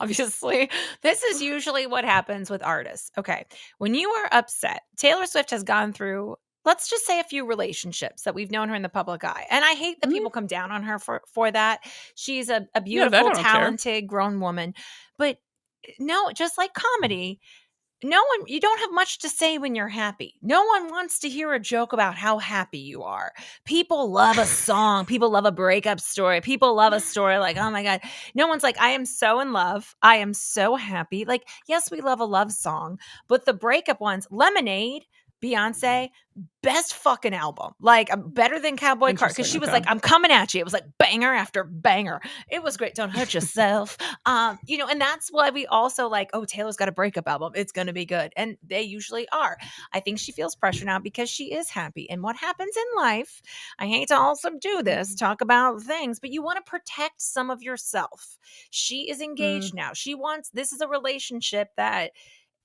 obviously, this is usually what happens with artists. Okay. When you are upset, Taylor Swift has gone through, let's just say, a few relationships that we've known her in the public eye. And I hate that people come down on her for that. She's a beautiful, talented, grown woman. But no, just like comedy, you don't have much to say when you're happy. No one wants to hear a joke about how happy you are. People love a song. People love a breakup story. People love a story like, oh my God. No one's like, I am so in love. I am so happy. Like, yes, we love a love song, but the breakup ones, Lemonade, Beyonce, best fucking album. Like, better than Cowboy Carter. Because she was like, I'm coming at you. It was like banger after banger. It was great. Don't hurt yourself. And that's why we also like, oh, Taylor's got a breakup album. It's going to be good. And they usually are. I think she feels pressure now because she is happy. And what happens in life, I hate to also do this, talk about things, but you want to protect some of yourself. She is engaged now. This is a relationship that,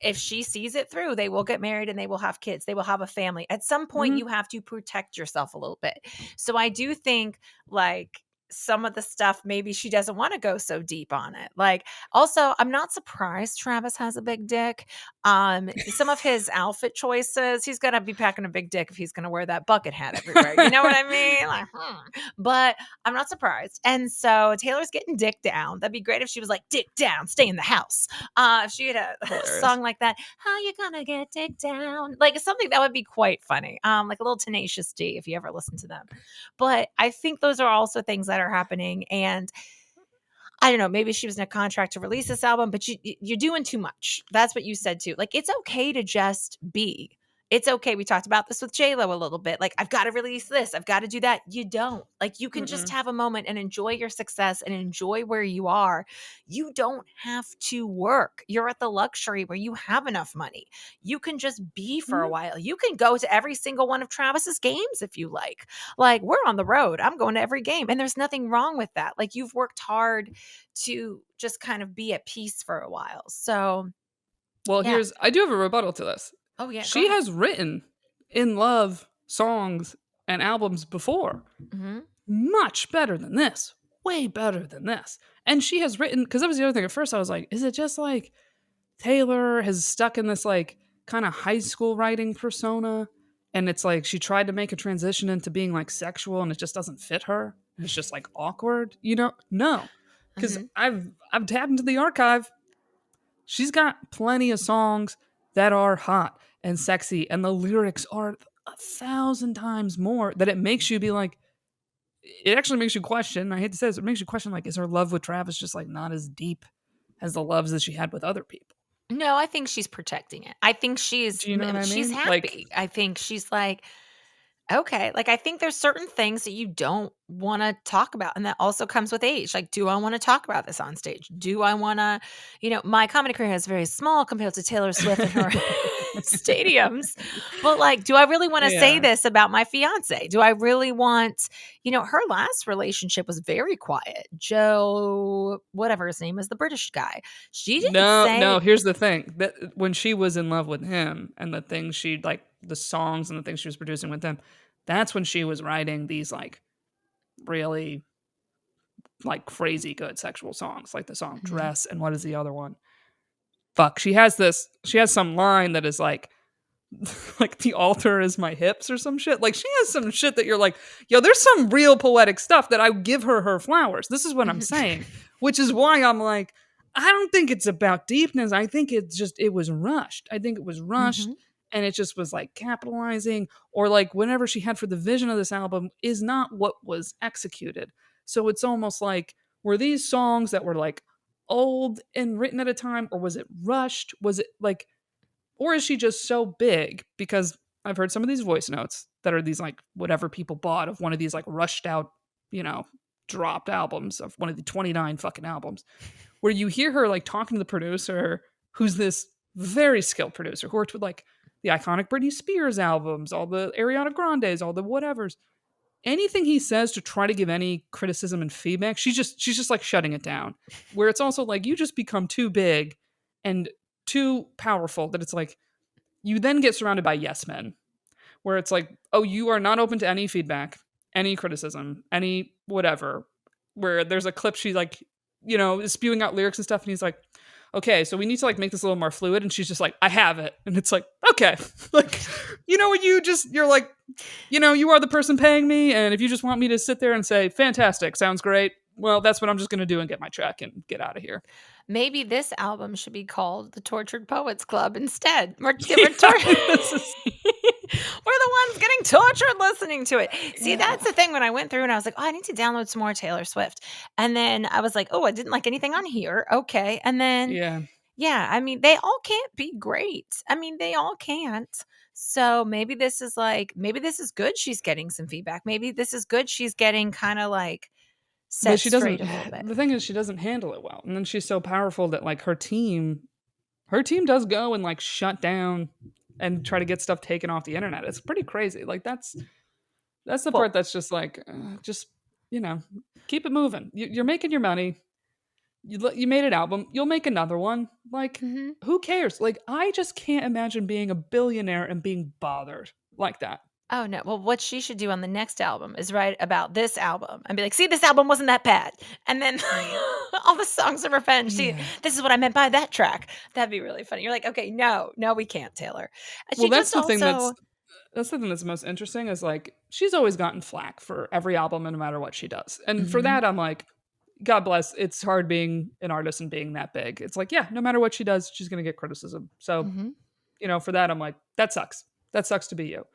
if she sees it through, they will get married and they will have kids. They will have a family. At some point, you have to protect yourself a little bit. So I do think like some of the stuff, maybe she doesn't want to go so deep on it. Like, also, I'm not surprised Travis has a big dick. Some of his outfit choices, he's gonna be packing a big dick if he's gonna wear that bucket hat everywhere. You know what I mean? Like, but I'm not surprised. And so Taylor's getting dick down. That'd be great if she was like, dick down, stay in the house. If she had a song like that, how you gonna get dick down? Like something that would be quite funny. Like a little Tenacious D if you ever listen to them. But I think those are also things that are happening. And I don't know, maybe she was in a contract to release this album, but you're doing too much. That's what you said too. Like, it's okay to just be. It's okay. We talked about this with J-Lo a little bit. Like, I've got to release this. I've got to do that. You don't. Like, you can just have a moment and enjoy your success and enjoy where you are. You don't have to work. You're at the luxury where you have enough money. You can just be for a while. You can go to every single one of Travis's games if you like. Like, we're on the road. I'm going to every game. And there's nothing wrong with that. Like, you've worked hard to just kind of be at peace for a while. So, well, I do have a rebuttal to this. Oh, yeah. She has written in love songs and albums before. Much better than this. Way better than this. And she has written, because that was the other thing. At first I was like, is it just like Taylor has stuck in this like kind of high school writing persona? And it's like she tried to make a transition into being like sexual and it just doesn't fit her. It's just like awkward, you know? No. Because I've tapped into the archive. She's got plenty of songs that are hot and sexy, and the lyrics are 1,000 times more that it makes you be like, it actually makes you question. I hate to say this, it makes you question, like, is her love with Travis just like not as deep as the loves that she had with other people? No, I think she's protecting it. I think she's, Do you know what I mean? She's happy. Like, I think she's like, okay, like I think there's certain things that you don't want to talk about. And that also comes with age. Like, do I want to talk about this on stage? Do I want to, my comedy career is very small compared to Taylor Swift and her stadiums. But like, do I really want to say this about my fiance? Do I really want, her last relationship was very quiet. Joe, whatever his name is, the British guy. She didn't say. No, here's the thing. That when she was in love with him and the things she like, the songs and the things she was producing with them, that's when she was writing these like really like crazy good sexual songs, like the song Dress and what is the other one? Fuck. She has some line that is like the altar is my hips or some shit. Like she has some shit that you're like, yo, there's some real poetic stuff that I give her flowers. This is what I'm saying, which is why I'm like, I don't think it's about deepness. I think it was rushed. I think it was rushed. And it just was like capitalizing, or like whenever she had for the vision of this album is not what was executed. So it's almost like, were these songs that were like old and written at a time, or was it rushed? Was it like, or is she just so big? Because I've heard some of these voice notes that are these like whatever people bought of one of these like rushed out, dropped albums of one of the 29 fucking albums, where you hear her like talking to the producer, who's this very skilled producer who worked with like the iconic Britney Spears albums, all the Ariana Grandes, all the whatevers. Anything he says to try to give any criticism and feedback, she's just like shutting it down. Where it's also like, you just become too big and too powerful that it's like, you then get surrounded by yes men. Where it's like, oh, you are not open to any feedback, any criticism, any whatever. Where there's a clip she like, is spewing out lyrics and stuff, and he's like, okay, so we need to like make this a little more fluid. And she's just like, I have it. And it's like, okay, like, you're like, you are the person paying me. And if you just want me to sit there and say, fantastic, sounds great, well, that's what I'm just going to do and get my check and get out of here. Maybe this album should be called The Tortured Poets Club instead. We're the ones getting tortured listening to it. See, that's the thing. When I went through and I was like, oh, I need to download some more Taylor Swift. And then I was like, oh, I didn't like anything on here. Okay. And then, I mean, they all can't be great. I mean, they all can't. So maybe this is good. She's getting some feedback. Maybe this is good. She's getting kind of like set but she straight doesn't, a little bit. The thing is, she doesn't handle it well. And then she's so powerful that like her team does go and like shut down and try to get stuff taken off the internet. It's pretty crazy. Like that's the part that's just like, keep it moving. You're making your money. You made an album. You'll make another one. Like, who cares? Like, I just can't imagine being a billionaire and being bothered like that. Oh, no. Well, what she should do on the next album is write about this album and be like, see, this album wasn't that bad. And then all the songs of revenge. See, Yeah. this is what I meant by that track. That'd be really funny. You're like, okay, no, we can't, Taylor. And Well, she just also, that's the thing that's most interesting is like she's always gotten flack for every album and no matter what she does. And for Mhm, that, I'm like, God bless. It's hard being an artist and being that big. It's like, yeah, no matter what she does, she's gonna get criticism. So, mhm. for that, I'm like, that sucks. That sucks to be you.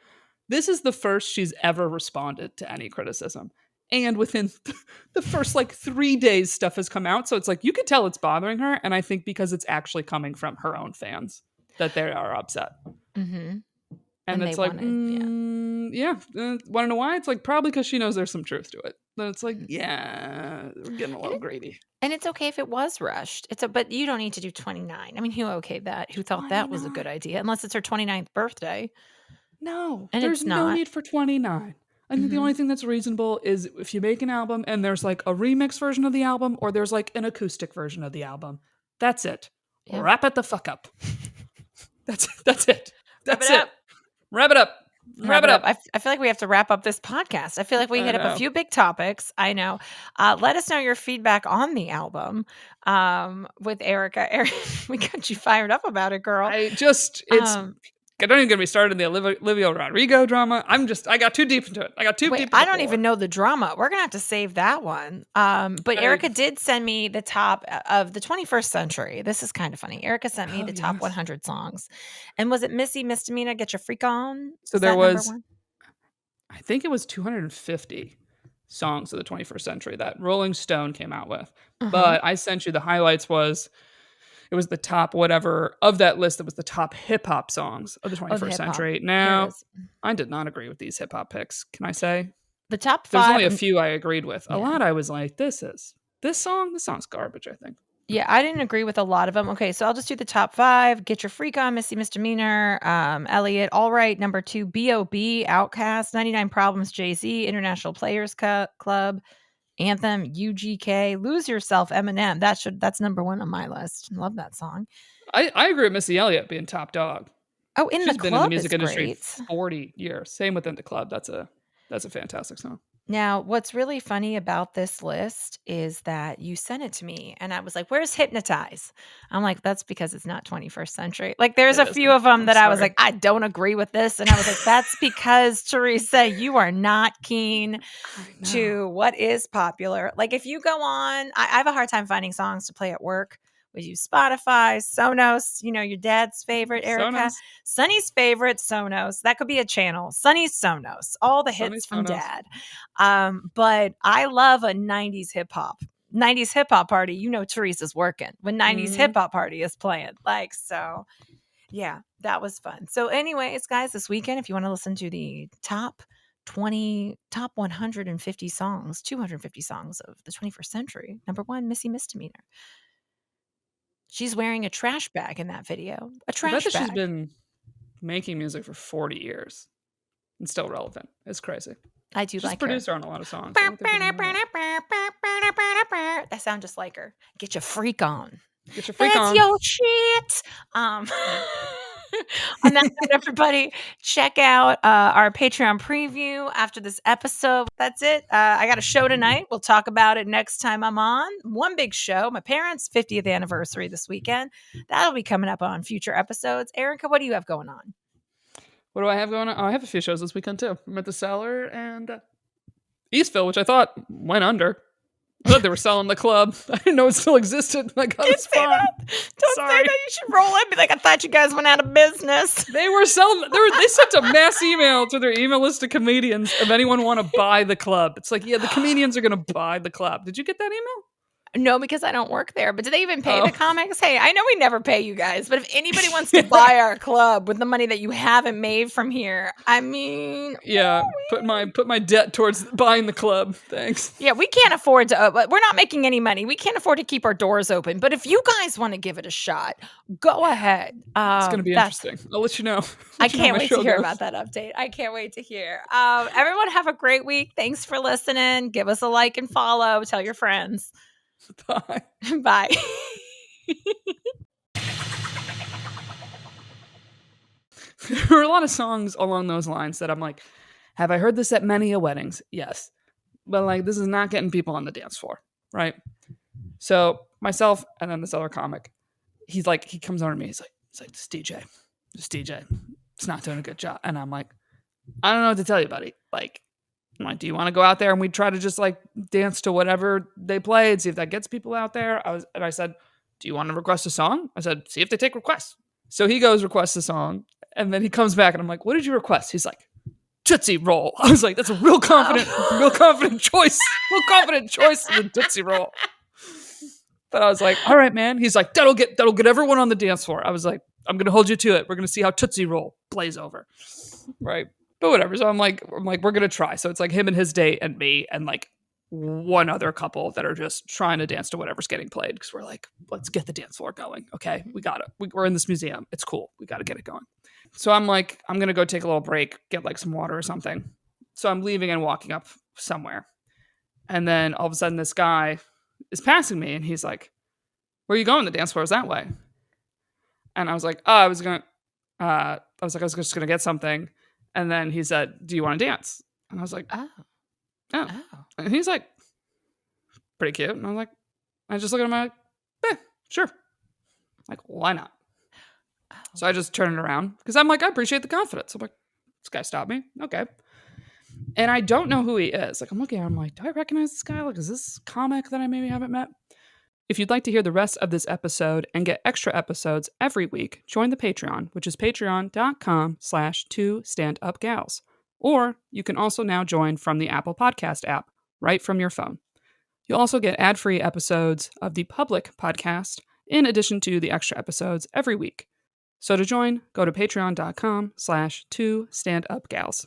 This is the first she's ever responded to any criticism. And within the first like 3 days, stuff has come out. So it's like you could tell it's bothering her. And I think because it's actually coming from her own fans that they are upset. Mhm. And And they it's like, wanted, yeah. yeah. Want to know why? It's like probably because she knows there's some truth to it. Then it's like, Mhm. yeah, we're getting a And little greedy. it's okay if it was rushed. But you don't need to do 29. I mean, who okayed that? Who thought that was a 29. good idea? Unless it's her 29th birthday, No, and there's it's no not. need for 29. I think the Mhm. only thing that's reasonable is if you make an album and there's like a remix version of the album or there's like an acoustic version of the album. That's it. Yeah. Wrap it the fuck up. That's it. Wrap That's it it. up. Wrap it up. Wrap it up. I feel like we have to wrap up this podcast. I feel like we I hit up a know. few big topics. I know. Let us know your feedback on the album with Erica. We got you fired up about it, girl. Um, I don't even get me started in the Olivia Rodrigo drama. I got too deep into it. I got too Wait, deep into I the don't even lore. know the drama. We're gonna have to save that one. But I- Erica did send me the top of the 21st century. This is kind of funny. Erica sent me Oh, the top yes. 100 songs, and was it Missy Misdemeanor? Get Your Freak On? So Is there that number was, one? I think it was 250 songs of the 21st century that Rolling Stone came out with. Uh huh. But I sent you the highlights it was the top whatever of that list that was the top hip hop songs of the Oh, the 21st hip hop. century. Here it Now, is. I did not agree with these hip hop picks. Can I say? The top There's five. only a few I agreed with. A Yeah. lot I was like, this song's garbage, I think. Yeah, I didn't agree with a lot of them. Okay, so I'll just do the top five. Get Your Freak On, Missy Misdemeanor, Elliot, All Right, number two, B.O.B., Outcast, 99 Problems, Jay-Z, International Players Club, Anthem, UGK, Lose Yourself, Eminem. That's number one on my list. Love that song. I agree with Missy Elliott being top dog. Oh, In the She's been in the Club music is industry great. 40 years. Same within the club. That's a fantastic song. Now, what's really funny about this list is that you sent it to me and I was like, where's Hypnotize? I'm like, that's because it's not 21st century. Like, there's It a few isn't. of them I'm that I was sorry. like, I don't agree with this. And I was like, that's because, Teresa, you are not keen to what is popular. Like, if you go on, I have a hard time finding songs to play at work. We use Spotify, Sonos, your dad's favorite, Erica. Sonos. Sonny's favorite, Sonos. That could be a channel. Sonny's Sonos. All the Sonny hits from Sonos. dad. But I love a 90s hip hop. 90s hip hop party. Teresa's working when 90s hip hop party is playing. Like, so yeah, that was fun. So, anyways, guys, this weekend, if you want to listen to the top 150 songs, 250 songs of the 21st century, number one, Missy Misdemeanor. She's wearing a trash bag in that video. A I bet trash that she's bag. been making music for 40 years and still relevant. It's crazy. I do She's like a her. producer on a lot of songs. I don't think people know that. That sounds just like her. Get your freak on. Get your freak That's on. your shit. On that note, everybody, check out our Patreon preview after this episode. That's it. I got a show tonight. We'll talk about it next time I'm on. One big show. My parents' 50th anniversary this weekend. That'll be coming up on future episodes. Erica, what do you have going on? What do I have going on? Oh, I have a few shows this weekend too. I'm at the Cellar and Eastville, which I thought went under. I thought they were selling the club. I didn't know it still existed. I got a spot. Don't say Sorry. that. You should roll in. Be like, I thought you guys went out of business. They were selling. They sent a mass email to their email list of comedians if anyone want to buy the club. It's like, yeah, the comedians are going to buy the club. Did you get that email? No, because I don't work there. But do they even pay Oh. the comics? Hey, I know we never pay you guys, but if anybody wants to buy our club with the money that you haven't made from here, I mean, Yeah, put my debt towards buying the club. Thanks. yeah, we can't afford to. We're not making any money. We can't afford to keep our doors open. But if you guys want to give it a shot, go ahead. It's going to be interesting. I'll let you know. I Let you know how can't my wait show to hear goes. about that update. I can't wait to hear. Everyone have a great week. Thanks for listening. Give us a like and follow. Tell your friends. Bye. Bye. There were a lot of songs along those lines that I'm like, Have I heard this at many a weddings? Yes. But like, this is not getting people on the dance floor, right? So myself and then this other comic, he comes over to me. He's like, this DJ, it's not doing a good job. And I'm like, I don't know what to tell you, buddy. Like, I'm like, do you want to go out there and we try to just like dance to whatever they play and see if that gets people out there? I said, do you want to request a song? I said, see if they take requests. So he goes requests a song, and then he comes back and I'm like, what did you request? He's like, Tootsie Roll. I was like, that's a real confident choice. Real confident choice in the Tootsie Roll. But I was like, all right, man. He's like, that'll get everyone on the dance floor. I was like, I'm gonna hold you to it. We're gonna see how Tootsie Roll plays over. Right. But whatever. So I'm like, we're gonna try. So it's like him and his date and me and like one other couple that are just trying to dance to whatever's getting played because we're like, let's get the dance floor going. Okay, we got it. We're in this museum. It's cool. We got to get it going. So I'm like, I'm going to go take a little break, get like some water or something. So I'm leaving and walking up somewhere. And then all of a sudden this guy is passing me and he's like, where are you going? The dance floor is that way. And I was like, I was just going to get something. And then he said, do you want to dance? And I was like, oh. And he's like, pretty cute. And I was like, I just look at him, I'm like, sure. Like, why not? Oh. So I just turn it around because I'm like, I appreciate the confidence. I'm like, this guy stopped me. Okay. And I don't know who he is. Like, I'm looking at him like, do I recognize this guy? Like, is this comic that I maybe haven't met? If you'd like to hear the rest of this episode and get extra episodes every week, join the Patreon, which is patreon.com/twostandupgals. Or you can also now join from the Apple Podcast app, right from your phone. You'll also get ad-free episodes of the public podcast, in addition to the extra episodes every week. So to join, go to patreon.com/twostandupgals.